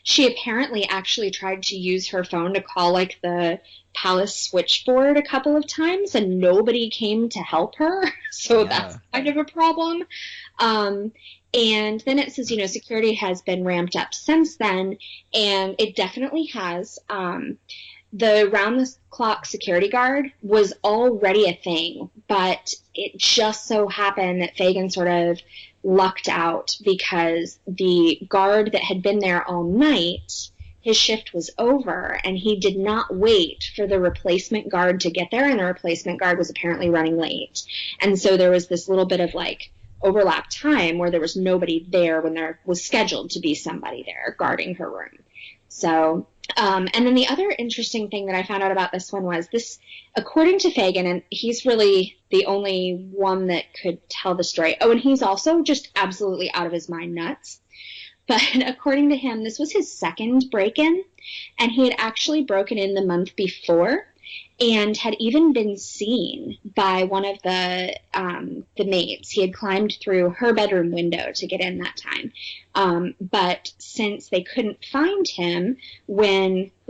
She apparently actually tried to use her phone to call like the palace switchboard a couple of times and nobody came to help her. So that's kind of a problem. And then it says, security has been ramped up since then, and it definitely has. The round-the-clock security guard was already a thing, but it just so happened that Fagan sort of lucked out because the guard that had been there all night, his shift was over, and he did not wait for the replacement guard to get there, and the replacement guard was apparently running late. And so there was this little bit of, like, overlap time where there was nobody there when there was scheduled to be somebody there guarding her room. So, and then the other interesting thing that I found out about this one was this, according to Fagan, and he's really the only one that could tell the story. Oh, and he's also just absolutely out of his mind nuts. But according to him, this was his second break-in, and he had actually broken in the month before and had even been seen by one of the maids. He had climbed through her bedroom window to get in that time. But since they couldn't find him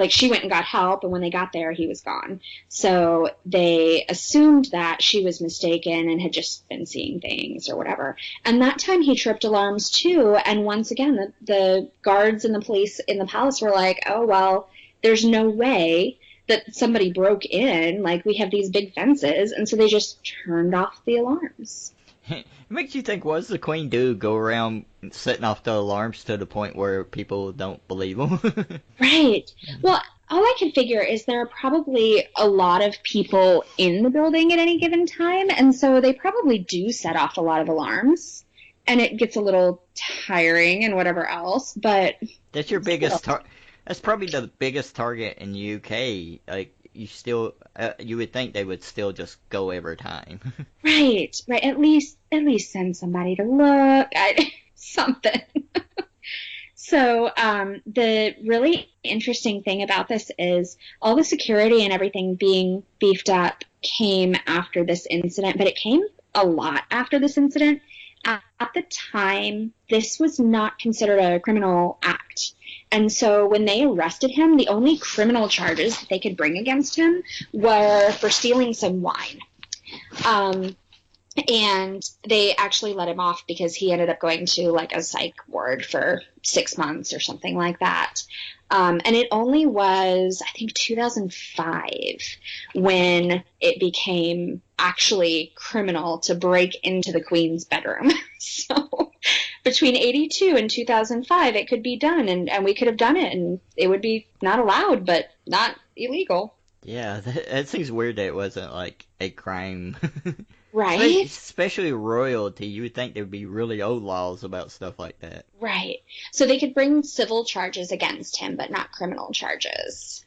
she went and got help, and when they got there, he was gone. So they assumed that she was mistaken and had just been seeing things or whatever. And that time he tripped alarms too, and once again, the guards and the police in the palace were like, oh, well, there's no way that somebody broke in, like, we have these big fences, and so they just turned off the alarms. It makes you think, what does the Queen do? Go around setting off the alarms to the point where people don't believe them? Right. Well, all I can figure is there are probably a lot of people in the building at any given time, and so they probably do set off a lot of alarms, and it gets a little tiring and whatever else, but... That's your biggest That's probably the biggest target in the UK. Like, you would think they would still just go every time. Right. At least send somebody to look. Something. So the really interesting thing about this is all the security and everything being beefed up came after this incident, but it came a lot after this incident. At the time, this was not considered a criminal act. And so when they arrested him, the only criminal charges that they could bring against him were for stealing some wine. And they actually let him off because he ended up going to like a psych ward for 6 months or something like that. And it only was, I think, 2005 when it became actually criminal to break into the Queen's bedroom. So between 82 and 2005, it could be done, and we could have done it, and it would be not allowed, but not illegal. Yeah, that seems weird that it wasn't like a crime. Right? Especially royalty, you would think there would be really old laws about stuff like that. Right. So they could bring civil charges against him, but not criminal charges,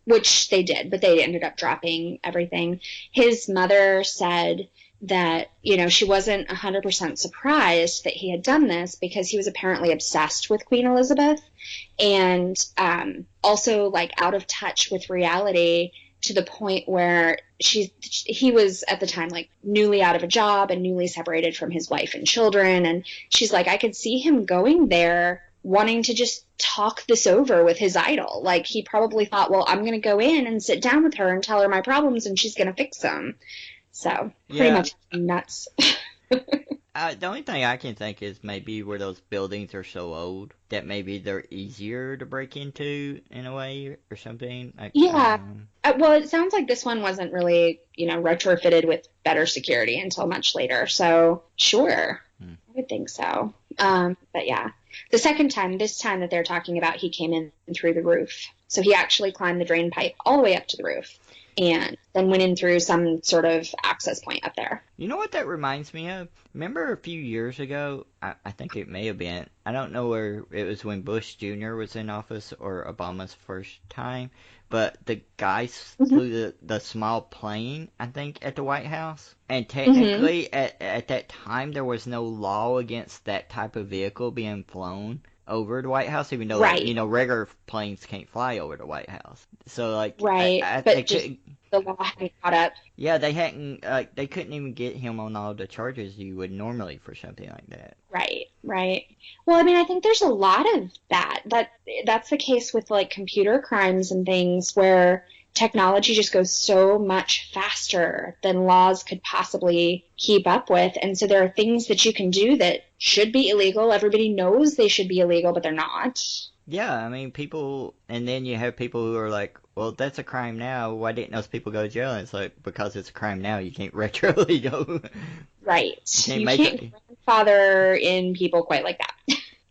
which they did, but they ended up dropping everything. His mother said that, she wasn't 100% surprised that he had done this because he was apparently obsessed with Queen Elizabeth and also like out of touch with reality, to the point where he was at the time like newly out of a job and newly separated from his wife and children. And she's like, I could see him going there wanting to just talk this over with his idol. Like he probably thought, well, I'm going to go in and sit down with her and tell her my problems and she's going to fix them. So pretty much nuts. The only thing I can think is maybe where those buildings are so old that maybe they're easier to break into in a way or something. Yeah. Well, it sounds like this one wasn't really, retrofitted with better security until much later. So sure, I would think so. But yeah, the second time, this time that they're talking about, he came in through the roof. So he actually climbed the drain pipe all the way up to the roof and then went in through some sort of access point up there. You know what that reminds me of? Remember a few years ago, I think it may have been, I don't know where it was when Bush Jr. was in office or Obama's first time, but the guys flew the small plane, I think, at the White House. And technically, at that time, there was no law against that type of vehicle being flown over the White House, even though, regular planes can't fly over the White House. So, Right, but just the law hadn't caught up. Yeah, they hadn't, they couldn't even get him on all the charges you would normally for something like that. Right. Well, I mean, I think there's a lot of that. That's the case with, like, computer crimes and things where technology just goes so much faster than laws could possibly keep up with. And so there are things that you can do that should be illegal. Everybody knows they should be illegal, but they're not. Yeah, I mean, and then you have people who are like, well, that's a crime now. Why didn't those people go to jail? And it's like, because it's a crime now, you can't retroly go. Right. You can't grandfather in people quite like that.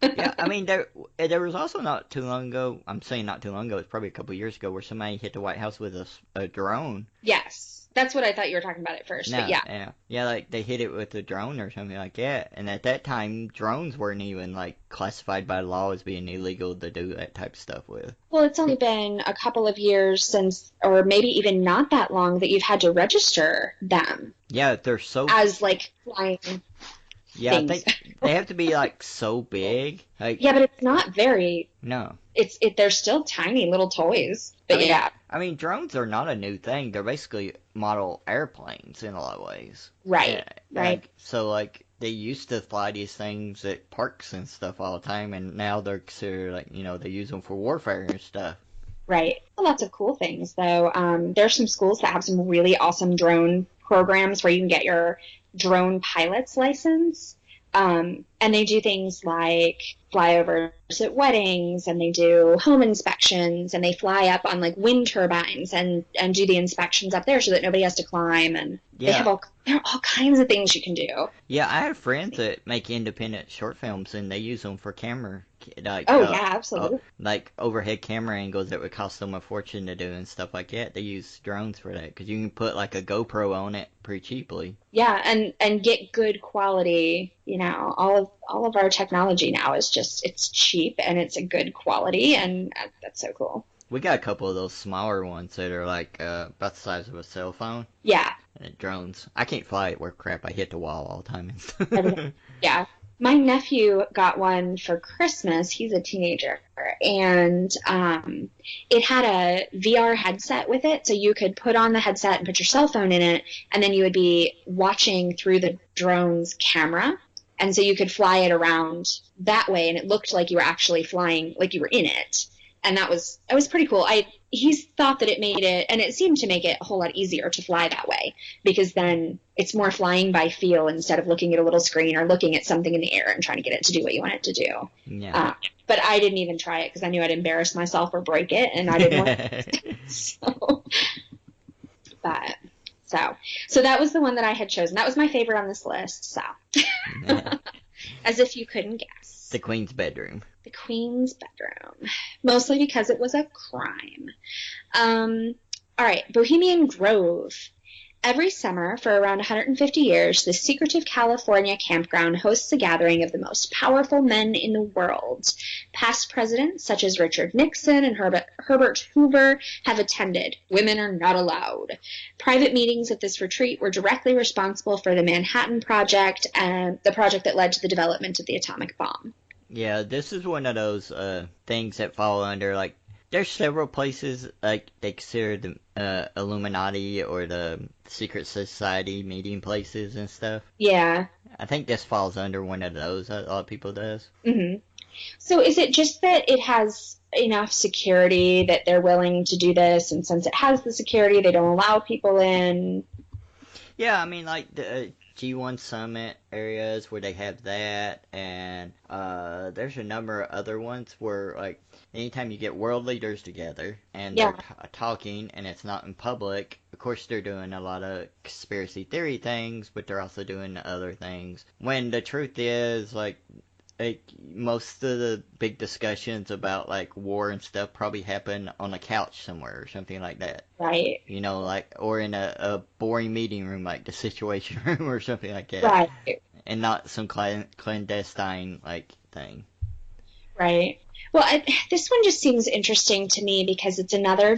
Yeah, I mean, there was also not too long ago, I'm saying not too long ago, it's probably a couple of years ago, where somebody hit the White House with a drone. Yes. That's what I thought you were talking about at first, but yeah. Yeah, like, they hit it with a drone or something like that, and at that time, drones weren't even, like, classified by law as being illegal to do that type of stuff with. Well, it's only been a couple of years since, or maybe even not that long, that you've had to register them. Yeah, they're so... As, like, flying... Yeah, they have to be like so big. Like, yeah, but it's not very. No. They're still tiny little toys. But I mean, drones are not a new thing. They're basically model airplanes in a lot of ways. Right. Right. So like they used to fly these things at parks and stuff all the time, and now they're considered like they use them for warfare and stuff. Right. Well, lots of cool things though. There's some schools that have some really awesome drone programs where you can get your drone pilot's license. And they do things like flyovers at weddings, and they do home inspections, and they fly up on like wind turbines and do the inspections up there so that nobody has to climb. And there are all kinds of things you can do. Yeah, I have friends that make independent short films, and they use them for camera. Like, yeah, absolutely. Like overhead camera angles that would cost them a fortune to do and stuff like that. They use drones for that because you can put like a GoPro on it pretty cheaply. Yeah, and get good quality. All of our technology now is just it's cheap and it's a good quality, and that's so cool. We got a couple of those smaller ones that are like about the size of a cell phone. Yeah. Drones. I can't fly it. Where crap, I hit the wall all the time and stuff. Yeah. My nephew got one for Christmas. He's a teenager, and it had a VR headset with it, so you could put on the headset and put your cell phone in it, and then you would be watching through the drone's camera, and so you could fly it around that way, and it looked like you were actually flying, like you were in it, and it was pretty cool. He's thought that it made it, and it seemed to make it a whole lot easier to fly that way, because then it's more flying by feel instead of looking at a little screen or looking at something in the air and trying to get it to do what you want it to do. Yeah. But I didn't even try it because I knew I'd embarrass myself or break it, and I didn't want to. So that was the one that I had chosen. That was my favorite on this list. So, as if you couldn't guess. The Queen's bedroom. The Queen's bedroom. Mostly because it was a crime. All right, Bohemian Grove. Every summer, for around 150 years, this secretive California campground hosts a gathering of the most powerful men in the world. Past presidents, such as Richard Nixon and Herbert Hoover, have attended. Women are not allowed. Private meetings at this retreat were directly responsible for the Manhattan Project, and the project that led to the development of the atomic bomb. Yeah, this is one of those things that fall under, like, there's several places, like, they consider the Illuminati or the secret society meeting places and stuff. Yeah. I think this falls under one of those, a lot of people does. Mm-hmm. So is it just that it has enough security that they're willing to do this, and since it has the security, they don't allow people in? Yeah, I mean, like, the G1 Summit areas where they have that, and there's a number of other ones where, like, anytime you get world leaders together and they're talking and it's not in public, of course they're doing a lot of conspiracy theory things, but they're also doing other things. When the truth is, like most of the big discussions about, like, war and stuff probably happen on a couch somewhere or something like that. Right. You know, like, or in a boring meeting room, like the Situation Room or something like that. Right. And not some clandestine, like, thing. Right. Well, this one just seems interesting to me because it's another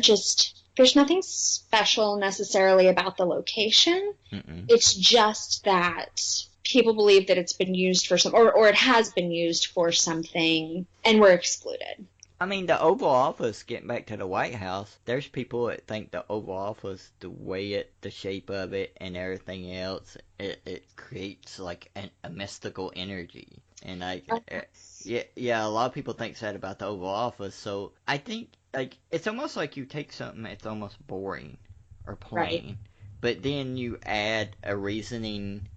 there's nothing special necessarily about the location. Mm-mm. It's just that people believe that it's been used for or it has been used for something, and we're excluded. I mean, the Oval Office, getting back to the White House, there's people that think the Oval Office, the way the shape of it and everything else, it creates, like, a mystical energy. And, like, yeah, a lot of people think that about the Oval Office, so I think, like, it's almost like you take something that's almost boring or plain, right, but then you add a reasoning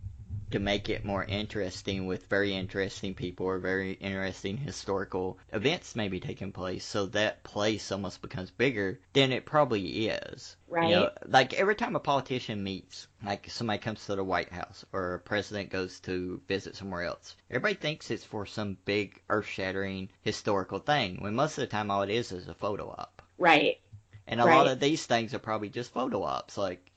to make it more interesting with very interesting people or very interesting historical events maybe taking place, so that place almost becomes bigger than it probably is. Right. You know, like every time a politician meets, like somebody comes to the White House or a president goes to visit somewhere else, everybody thinks it's for some big earth-shattering historical thing, when most of the time all it is a photo op. Right. And a lot of these things are probably just photo ops. Like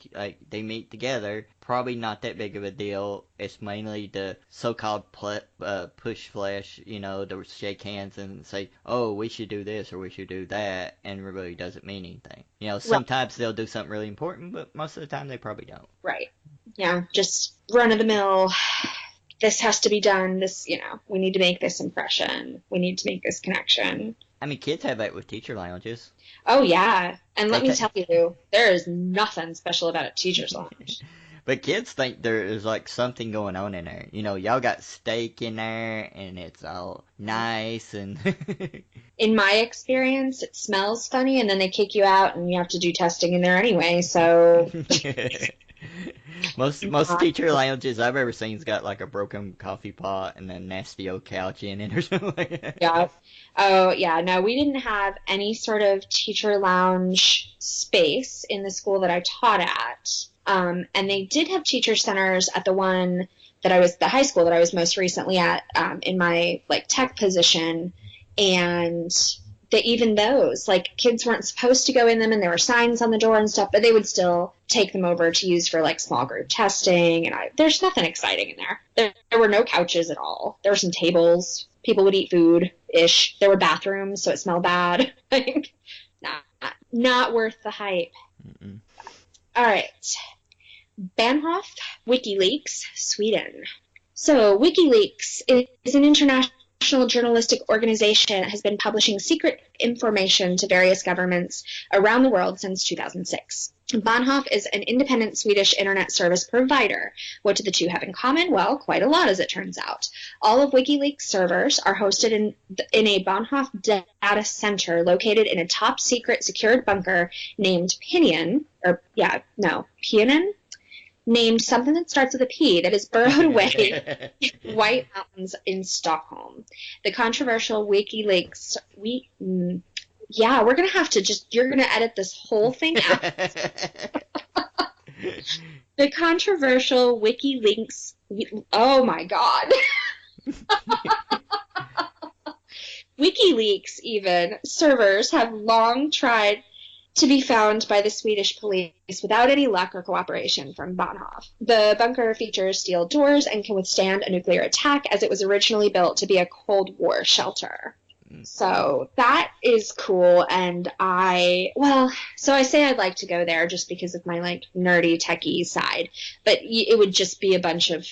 they meet together, probably not that big of a deal. It's mainly the so-called push flesh, you know, to shake hands and say, oh, we should do this or we should do that, and it really doesn't mean anything. You know, sometimes they'll do something really important, but most of the time they probably don't. Right. Yeah, just run-of-the-mill. This has to be done. This, you know, we need to make this impression. We need to make this connection. I mean, kids have that with teacher lounges. Oh, yeah. And let me tell you, there is nothing special about a teacher's lounge. But kids think there is, like, something going on in there. You know, y'all got steak in there, and it's all nice, and... In my experience, it smells funny, and then they kick you out, and you have to do testing in there anyway, so... Most teacher lounges I've ever seen's got, like, a broken coffee pot and a nasty old couch in it or something like that. Yeah. Oh, yeah. No, we didn't have any sort of teacher lounge space in the school that I taught at. And they did have teacher centers at the high school that I was most recently at, in my, like, tech position. And even those, like, kids weren't supposed to go in them, and there were signs on the door and stuff, but they would still take them over to use for, like, small group testing. And there's nothing exciting in there. There were no couches at all. There were some tables. People would eat food-ish. There were bathrooms, so it smelled bad. Not worth the hype. Mm-mm. All right. Bahnhof, WikiLeaks, Sweden. So WikiLeaks is an international journalistic organization that has been publishing secret information to various governments around the world since 2006. Bahnhof is an independent Swedish internet service provider. What do the two have in common? Well, quite a lot, as it turns out. All of WikiLeaks servers are hosted in a Bahnhof data center located in a top-secret secured bunker named Pinion, named something that starts with a P, that is burrowed away in White Mountains in Stockholm. The controversial WikiLeaks... we're going to have to you're going to edit this whole thing out. The controversial WikiLeaks... oh, my God. WikiLeaks, even, servers have long tried to be found by the Swedish police without any luck or cooperation from Bahnhof. The bunker features steel doors and can withstand a nuclear attack, as it was originally built to be a Cold War shelter. So that is cool, and I say I'd like to go there just because of my, nerdy techie side, but it would just be a bunch of,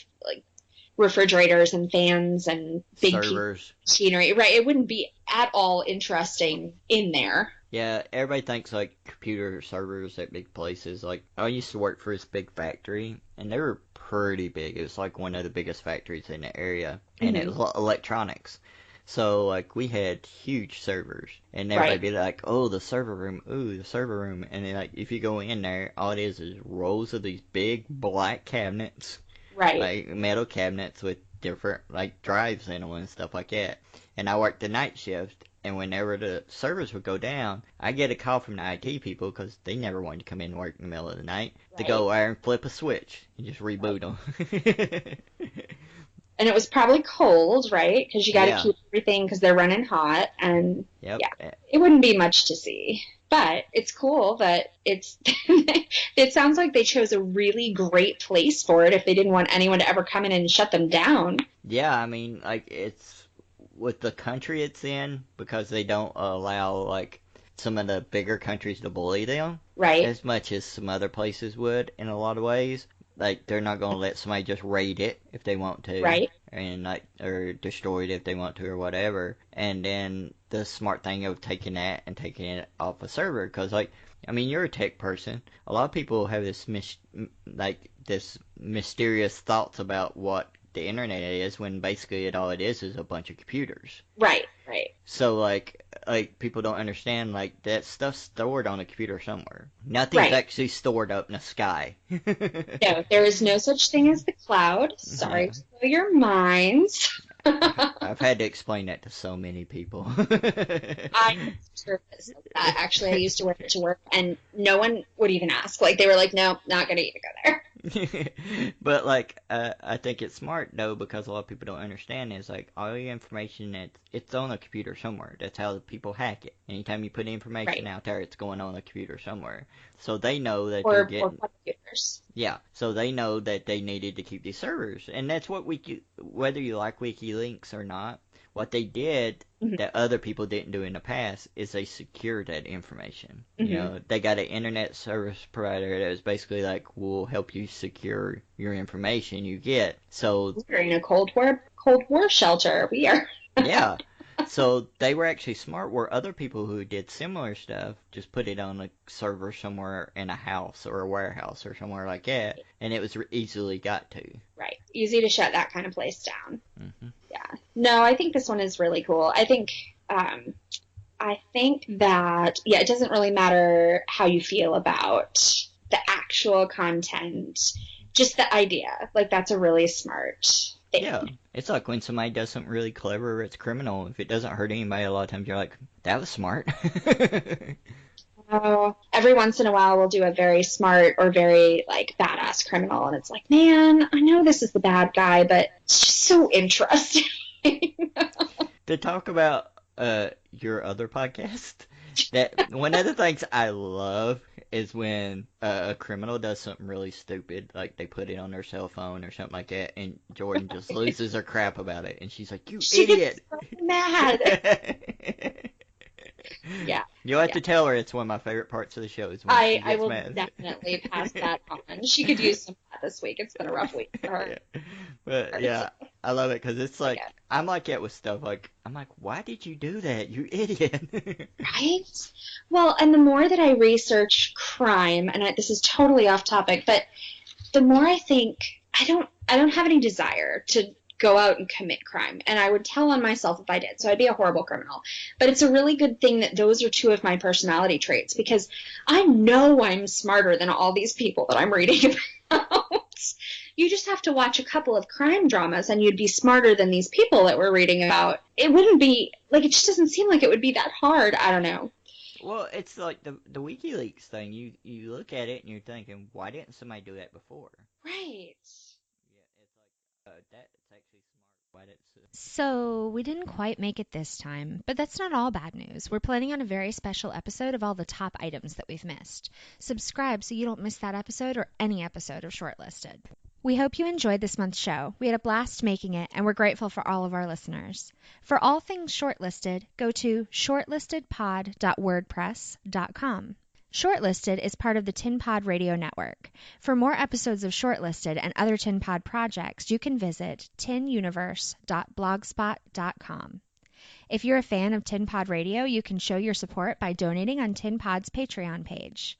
refrigerators and fans and big servers, machinery. Right, it wouldn't be at all interesting in there. Yeah, everybody thinks, computer servers at big places. I used to work for this big factory, and they were pretty big. It was, one of the biggest factories in the area, and it was electronics. So, we had huge servers, and everybody be like, oh, the server room, ooh, the server room. And then, if you go in there, all it is rows of these big black cabinets. Right. Metal cabinets with different, drives in them and stuff like that. And I worked the night shift, and whenever the servers would go down, I get a call from the IT people, because they never wanted to come in and work in the middle of the night, to go there and flip a switch and just reboot them. And it was probably cold, right? Because you got to keep everything, because they're running hot, and it wouldn't be much to see. But it's cool that it sounds like they chose a really great place for it if they didn't want anyone to ever come in and shut them down. Yeah, I mean, it's with the country it's in, because they don't allow, some of the bigger countries to bully them. Right. As much as some other places would in a lot of ways. They're not going to let somebody just raid it if they want to. Right. And, or destroy it if they want to or whatever. And then the smart thing of taking that and taking it off a server. Because, you're a tech person. A lot of people have this, this mysterious thoughts about what the internet is, when basically all it is a bunch of computers. Right. So, people don't understand, that stuff's stored on a computer somewhere. Nothing's actually stored up in the sky. No, there is no such thing as the cloud. Sorry to blow your minds. I've had to explain that to so many people. I actually, I used to wear it to work, and no one would even ask. They were like, no, not going to even go there. But, I think it's smart, though, because a lot of people don't understand is, all the information, it's on a computer somewhere. That's how the people hack it. Anytime you put information out there, it's going on a computer somewhere. So they know that they're getting... Or computers. Yeah, so they know that they needed to keep these servers. And that's what whether you like WikiLeaks or not, what they did that other people didn't do in the past is they secured that information. You know, they got an internet service provider that was basically we'll help you secure your information you get. So we're in a Cold War shelter. We are. Yeah. So they were actually smart, where other people who did similar stuff just put it on a server somewhere in a house or a warehouse or somewhere like that, and it was easily got to. Right. Easy to shut that kind of place down. Yeah. No, I think this one is really cool. I think that, it doesn't really matter how you feel about the actual content, just the idea. That's a really smart thing. Yeah. It's like when somebody does something really clever or it's criminal. If it doesn't hurt anybody, a lot of times you're like, that was smart. Every once in a while we'll do a very smart or very badass criminal, and it's like, man, I know this is the bad guy, but it's just so interesting. To talk about your other podcast, that one of the things I love is when a criminal does something really stupid, they put it on their cell phone or something like that, and Jordan just loses her crap about it, and she's like, "You idiot!" Gets so mad. Yeah. You'll have to tell her it's one of my favorite parts of the show. Is when she gets I will mad. definitely pass that on. She could use some of that this week. It's been a rough week for her. But yeah, I love it because it's like Okay. I'm like it with stuff. Like I'm like, why did you do that, you idiot? Right? Well, and the more that I research crime, and this is totally off topic, but the more I think I don't have any desire to go out and commit crime, and I would tell on myself if I did, so I'd be a horrible criminal. But it's a really good thing that those are two of my personality traits, because I know I'm smarter than all these people that I'm reading about. You just have to watch a couple of crime dramas and you'd be smarter than these people that we're reading about. It wouldn't be, like, it just doesn't seem like it would be that hard. I don't know. Well, it's like the WikiLeaks thing. You look at it and you're thinking, why didn't somebody do that before? Right. Yeah, it's like that's actually smart. Why did So, we didn't quite make it this time, but that's not all bad news. We're planning on a very special episode of all the top items that we've missed. Subscribe so you don't miss that episode or any episode of Shortlisted. We hope you enjoyed this month's show. We had a blast making it, and we're grateful for all of our listeners. For all things Shortlisted, go to shortlistedpod.wordpress.com. Shortlisted is part of the Tin Pod Radio Network. For more episodes of Shortlisted and other Tin Pod projects, you can visit tinuniverse.blogspot.com. If you're a fan of Tin Pod Radio, you can show your support by donating on Tin Pod's Patreon page.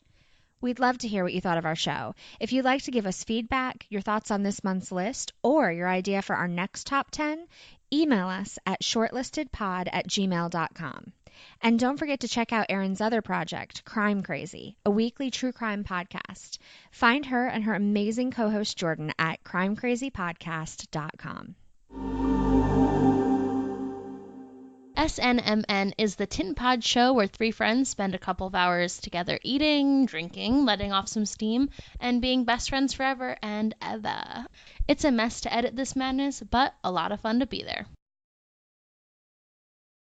We'd love to hear what you thought of our show. If you'd like to give us feedback, your thoughts on this month's list, or your idea for our next top 10, email us at shortlistedpod@gmail.com. And don't forget to check out Eryn's other project, Crime Crazy, a weekly true crime podcast. Find her and her amazing co-host Jordan at crimecrazypodcast.com. SNMN is the Tin Pod show where three friends spend a couple of hours together eating, drinking, letting off some steam, and being best friends forever and ever. It's a mess to edit this madness, but a lot of fun to be there.